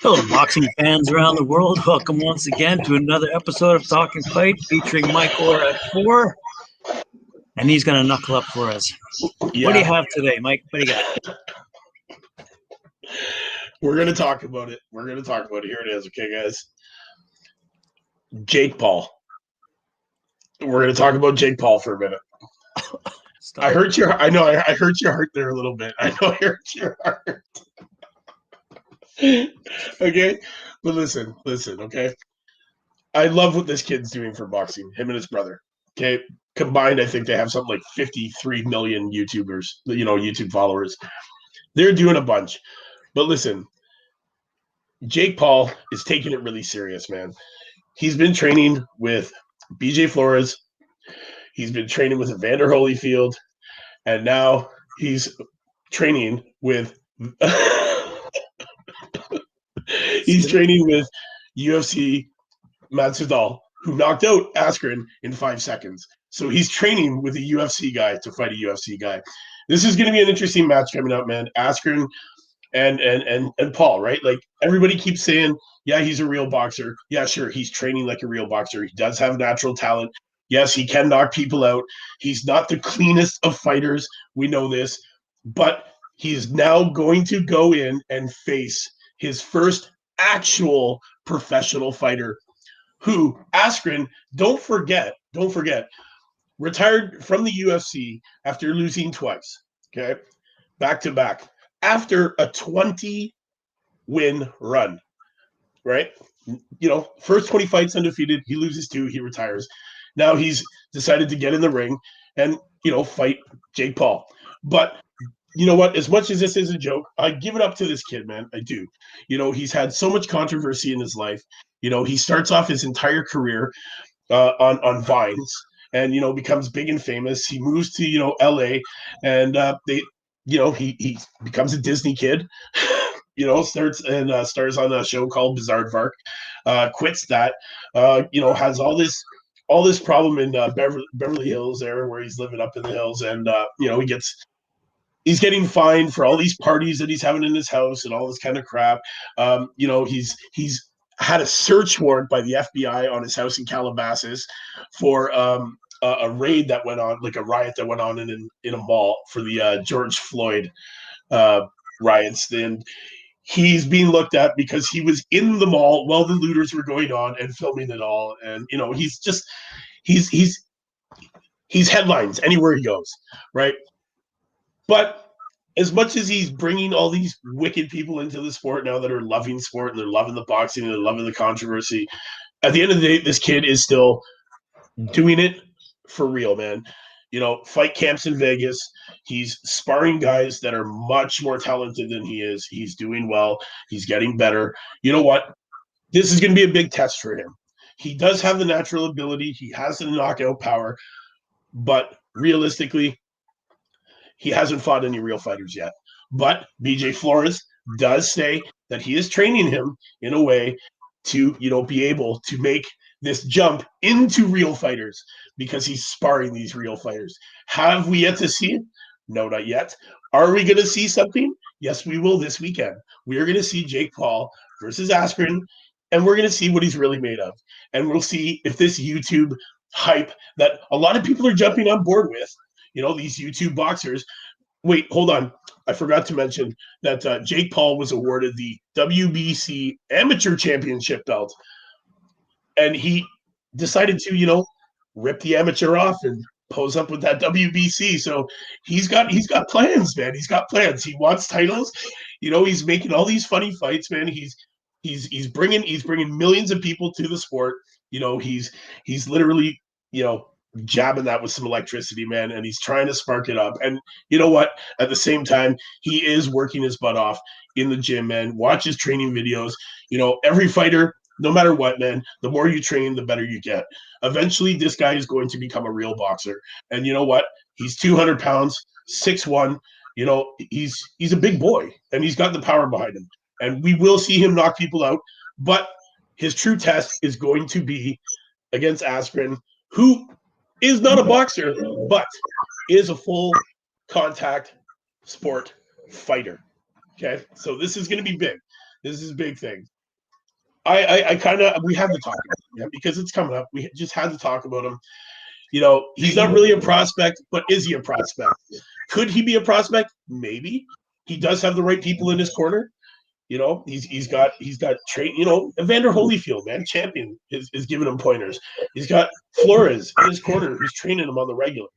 Hello, boxing fans around the world. Welcome once again to another episode of Talkin Fight featuring Mike Orr at 4. And he's going to knuckle up for us. Yeah. What do you have today, Mike? What do you got? We're going to talk about it. Here it is. Okay, guys. Jake Paul. We're going to talk about Jake Paul for a minute. Stop. I hurt your heart there a little bit. I know I hurt your heart. Okay? But listen, okay? I love what this kid's doing for boxing, him and his brother. Okay? Combined, I think they have something like 53 million YouTubers, YouTube followers. They're doing a bunch. But listen, Jake Paul is taking it really serious, man. He's been training with BJ Flores. He's been training with Evander Holyfield. And now he's training with UFC Masvidal, who knocked out Askren in 5 seconds. So he's training with a UFC guy to fight a UFC guy. This is going to be an interesting match coming up, man. Askren and Paul, right? Like, everybody keeps saying, yeah, he's a real boxer. Yeah, sure, he's training like a real boxer. He does have natural talent. Yes, he can knock people out. He's not the cleanest of fighters. We know this. But he's now going to go in and face his first actual professional fighter, who, Askren, don't forget, retired from the UFC after losing twice, okay? Back to back. After a 20-win run, right? First 20 fights undefeated. He loses 2. He retires. Now he's decided to get in the ring and, fight Jake Paul. But you know what? As much as this is a joke, I give it up to this kid, man. I do. He's had so much controversy in his life. He starts off his entire career on Vines and, becomes big and famous. He moves to, LA and he becomes a Disney kid, stars on a show called Bizaardvark, quits that, has all this problem in Beverly Hills there where he's living up in the hills. And, he's getting fined for all these parties that he's having in his house and all this kind of crap. He's had a search warrant by the FBI on his house in Calabasas for a raid that went on, like a riot that went on in a mall for the George Floyd riots. And he's being looked at because he was in the mall while the looters were going on and filming it all. And, he's headlines anywhere he goes, right? But as much as he's bringing all these wicked people into the sport now that are loving sport and they're loving the boxing and they're loving the controversy, at the end of the day, this kid is still doing it for real, man. Fight camps in Vegas. He's sparring guys that are much more talented than he is. He's doing well. He's getting better. You know what? This is going to be a big test for him. He does have the natural ability. He has the knockout power. But realistically, he hasn't fought any real fighters yet. But BJ Flores does say that he is training him in a way to, be able to make this jump into real fighters because he's sparring these real fighters. Have we yet to see it? No, not yet. Are we going to see something? Yes, we will this weekend. We are going to see Jake Paul versus Askren, and we're going to see what he's really made of. And we'll see if this YouTube hype that a lot of people are jumping on board with, these YouTube boxers. Wait, hold on. I forgot to mention that Jake Paul was awarded the WBC Amateur Championship belt. And he decided to, rip the amateur off and pose up with that WBC. So he's got plans, man. He's got plans. He wants titles. He's making all these funny fights, man. He's bringing millions of people to the sport. He's literally, jabbing that with some electricity, man, and he's trying to spark it up. And you know what? At the same time, he is working his butt off in the gym, man. Watch his training videos. Every fighter, no matter what, man, the more you train, the better you get. Eventually, this guy is going to become a real boxer. And you know what? He's 200 pounds, 6'1". He's a big boy, and he's got the power behind him. And we will see him knock people out. But his true test is going to be against Askren, who is not a boxer, but is a full contact sport fighter. Okay, so this is going to be big. This is a big thing. I kind of we had to talk about him because it's coming up. We just had to talk about him. He's not really a prospect, but is he a prospect? Could he be a prospect? Maybe. He does have the right people in his corner. He's got train. Evander Holyfield, man, champion, is giving him pointers. He's got Flores in his corner who's training him on the regular.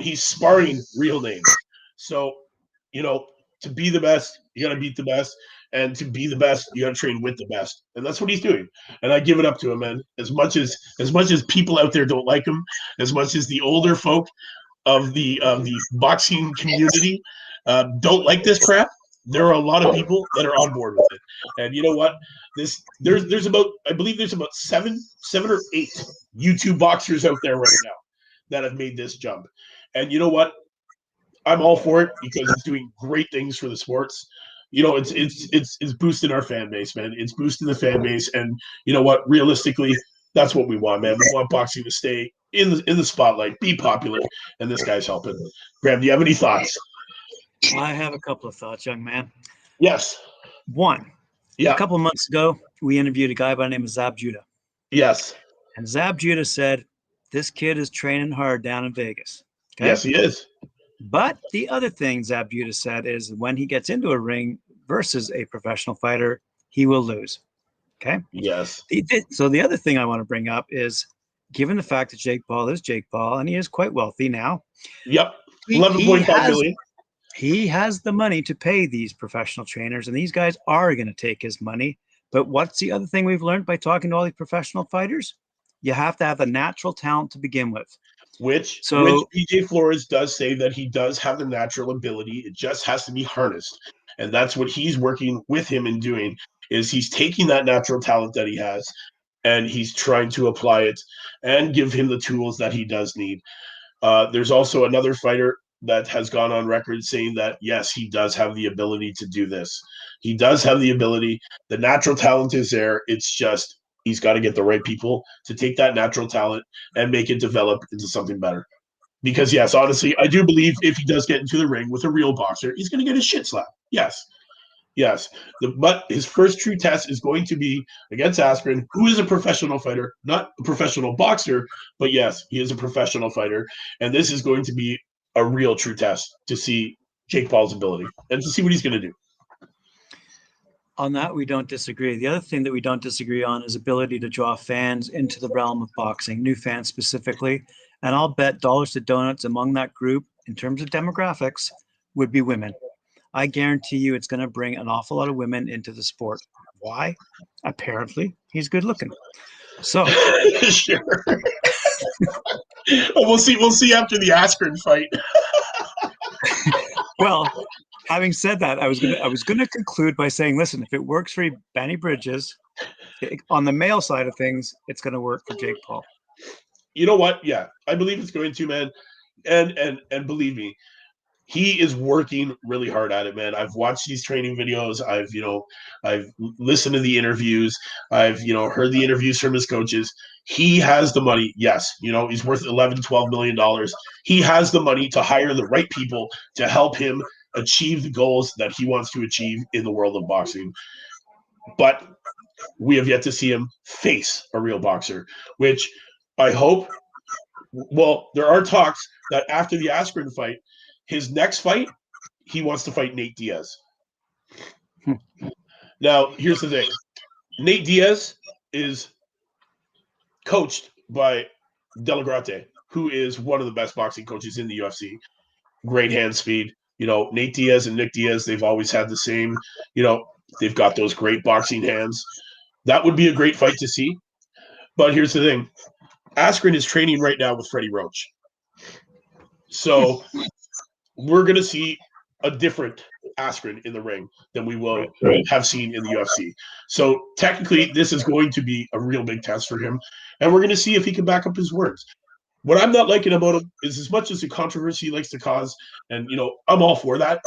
He's sparring real names. So, to be the best, you got to beat the best. And to be the best, you got to train with the best, and that's what he's doing. And I give it up to him, man. As much as people out there don't like him, as much as the older folk of the boxing community don't like this crap, there are a lot of people that are on board with it. And you know what? There's about, I believe there's about seven or eight YouTube boxers out there right now that have made this jump. And you know what? I'm all for it because it's doing great things for the sports. It's boosting our fan base, man. It's boosting the fan base, and you know what? Realistically, that's what we want, man. We want boxing to stay in the spotlight, be popular, and this guy's helping. Graham, do you have any thoughts? I have a couple of thoughts, young man. Yes. One. Yeah. A couple of months ago, we interviewed a guy by the name of Zab Judah. Yes. And Zab Judah said, this kid is training hard down in Vegas. Okay? Yes, he is. But the other thing Zab Judah said is when he gets into a ring versus a professional fighter, he will lose. Okay? Yes. So the other thing I want to bring up is, given the fact that Jake Paul is Jake Paul, and he is quite wealthy now. Yep. 11.5 million. He has the money to pay these professional trainers, and these guys are going to take his money. But what's the other thing we've learned by talking to all these professional fighters? You have to have the natural talent to begin with. Which BJ Flores does say that he does have the natural ability. It just has to be harnessed. And that's what he's working with him in doing, is he's taking that natural talent that he has and he's trying to apply it and give him the tools that he does need. There's also another fighter that has gone on record saying that, yes, he does have the ability to do this. He does have the ability. The natural talent is there. It's just he's got to get the right people to take that natural talent and make it develop into something better. Because, yes, honestly, I do believe if he does get into the ring with a real boxer, he's going to get his shit slapped. Yes. But his first true test is going to be against Askren, who is a professional fighter, not a professional boxer, but yes, he is a professional fighter. And this is going to be a real true test to see Jake Paul's ability and to see what he's going to do. On that, we don't disagree. The other thing that we don't disagree on is ability to draw fans into the realm of boxing, new fans specifically. And I'll bet dollars to donuts among that group, in terms of demographics, would be women. I guarantee you it's going to bring an awful lot of women into the sport. Why? Apparently, he's good looking. So, sure. We'll see after the Askren fight. Well, having said that, I was gonna conclude by saying, listen, if it works for Benny Bridges, on the male side of things, it's going to work for Jake Paul. You know what? Yeah, I believe it's going to, man. And believe me, he is working really hard at it, man. I've watched these training videos. I've listened to the interviews. I've heard the interviews from his coaches. He has the money. Yes, he's worth $11-12 million. He has the money to hire the right people to help him achieve the goals that he wants to achieve in the world of boxing. But we have yet to see him face a real boxer, which I hope. Well, there are talks that after the Askren fight, his next fight, he wants to fight Nate Diaz. Now, here's the thing. Nate Diaz is coached by Delagrate, who is one of the best boxing coaches in the UFC. Great hand speed. Nate Diaz and Nick Diaz, they've always had the same, they've got those great boxing hands. That would be a great fight to see. But here's the thing. Askren is training right now with Freddie Roach. So we're going to see a different Askren in the ring than we will have seen in the UFC. So technically, this is going to be a real big test for him. And we're going to see if he can back up his words. What I'm not liking about him is, as much as the controversy he likes to cause, and, I'm all for that,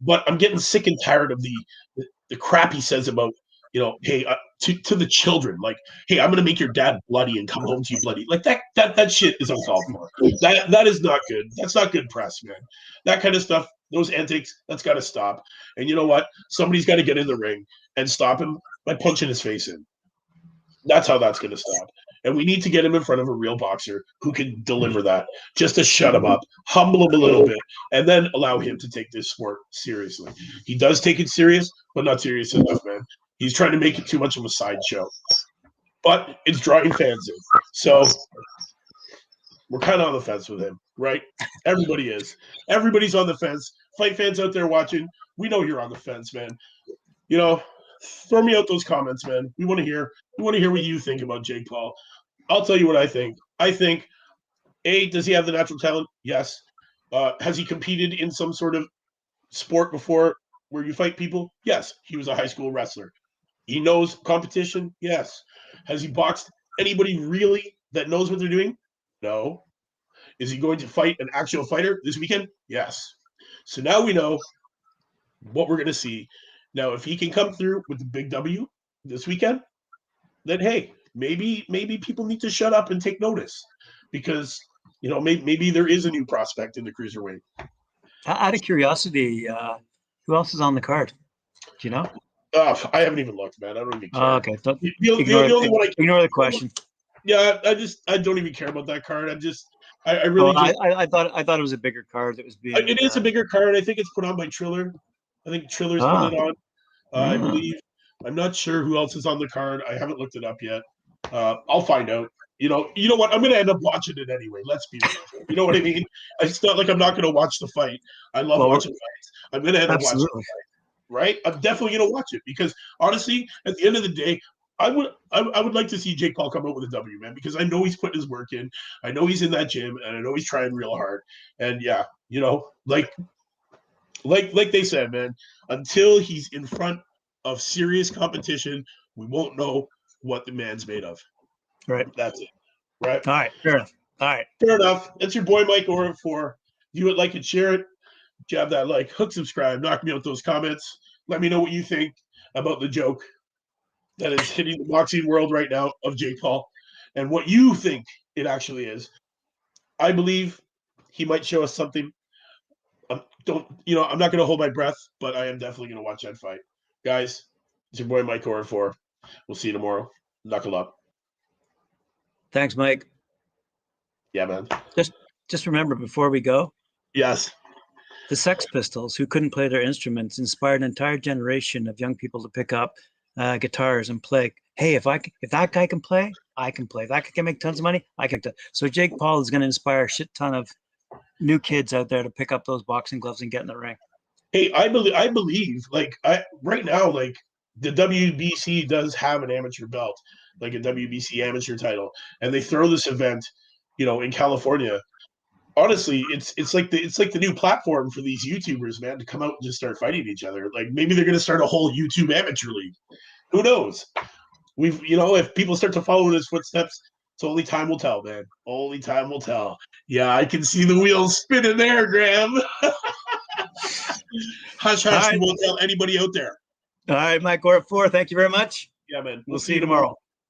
but I'm getting sick and tired of the crap he says about, hey, to the children, like, hey, I'm going to make your dad bloody and come home to you bloody. Like that shit is uncalled for. That is not good. That's not good press, man. That kind of stuff those antics, that's got to stop. And you know what? Somebody's got to get in the ring and stop him by punching his face in. That's how that's going to stop. And we need to get him in front of a real boxer who can deliver that, just to shut him up, humble him a little bit, and then allow him to take this sport seriously. He does take it serious, but not serious enough, man. He's trying to make it too much of a sideshow. But it's drawing fans in. So we're kind of on the fence with him, right? Everybody is. Everybody's on the fence. Fight fans out there watching, we know you're on the fence, man. You know, throw me out those comments, man. We want to hear. We want to hear what you think about Jake Paul. I'll tell you what I think. I think, A, does he have the natural talent? Yes. Has he competed in some sort of sport before where you fight people? Yes. He was a high school wrestler. He knows competition? Yes. Has he boxed anybody really that knows what they're doing? No. Is he going to fight an actual fighter this weekend? Yes. So now we know what we're going to see. Now, if he can come through with the big W this weekend, then hey, maybe people need to shut up and take notice, because maybe there is a new prospect in the cruiserweight. Out of curiosity, who else is on the card? Do you know? I haven't even looked, man. I don't even care. Oh, okay. Ignore the question. Yeah, I don't even care about that card. I really. I thought it was a bigger card that was being. It is a bigger card. I think it's put on by Triller. I think Triller's putting it on. I believe. I'm not sure who else is on the card. I haven't looked it up yet. I'll find out. You know what? I'm going to end up watching it anyway. Let's be real. You know what I mean? It's not like I'm not going to watch the fight. I love watching fights. I'm going to end up watching the fight. Right? I'm definitely going to watch it, because honestly, at the end of the day, I would like to see Jake Paul come out with a W, man, because I know he's putting his work in. I know he's in that gym, and I know he's trying real hard. And yeah, like they said, man, until he's in front of serious competition, we won't know what the man's made of. Right. That's it. Right. All right. Fair enough. All right. Fair enough. That's your boy Mike Oren for. You would like and share it. Jab that like, hook, subscribe, knock me out those comments. Let me know what you think about the joke that is hitting the boxing world right now of Jake Paul, and what you think it actually is. I believe he might show us something. I'm not going to hold my breath, but I am definitely going to watch that fight. Guys, it's your boy Mike Oren for. We'll see you tomorrow. Knuckle up. Thanks, Mike. Yeah, man. Just remember before we go. Yes. The Sex Pistols, who couldn't play their instruments, inspired an entire generation of young people to pick up guitars and play. Hey, if that guy can play, I can play. If that guy can make tons of money, I can. So Jake Paul is going to inspire a shit ton of new kids out there to pick up those boxing gloves and get in the ring. Hey, I believe right now, like the WBC does have an amateur belt, like a WBC amateur title, and they throw this event, in California. Honestly, it's like the new platform for these YouTubers, man, to come out and just start fighting each other. Like maybe they're going to start a whole YouTube amateur league. Who knows? If people start to follow in his footsteps, it's only time will tell, man. Only time will tell. Yeah, I can see the wheels spinning there, Graham. Hush, right. We won't tell anybody out there. All right, Mike Oren 4. Thank you very much. Yeah, man. We'll see you tomorrow.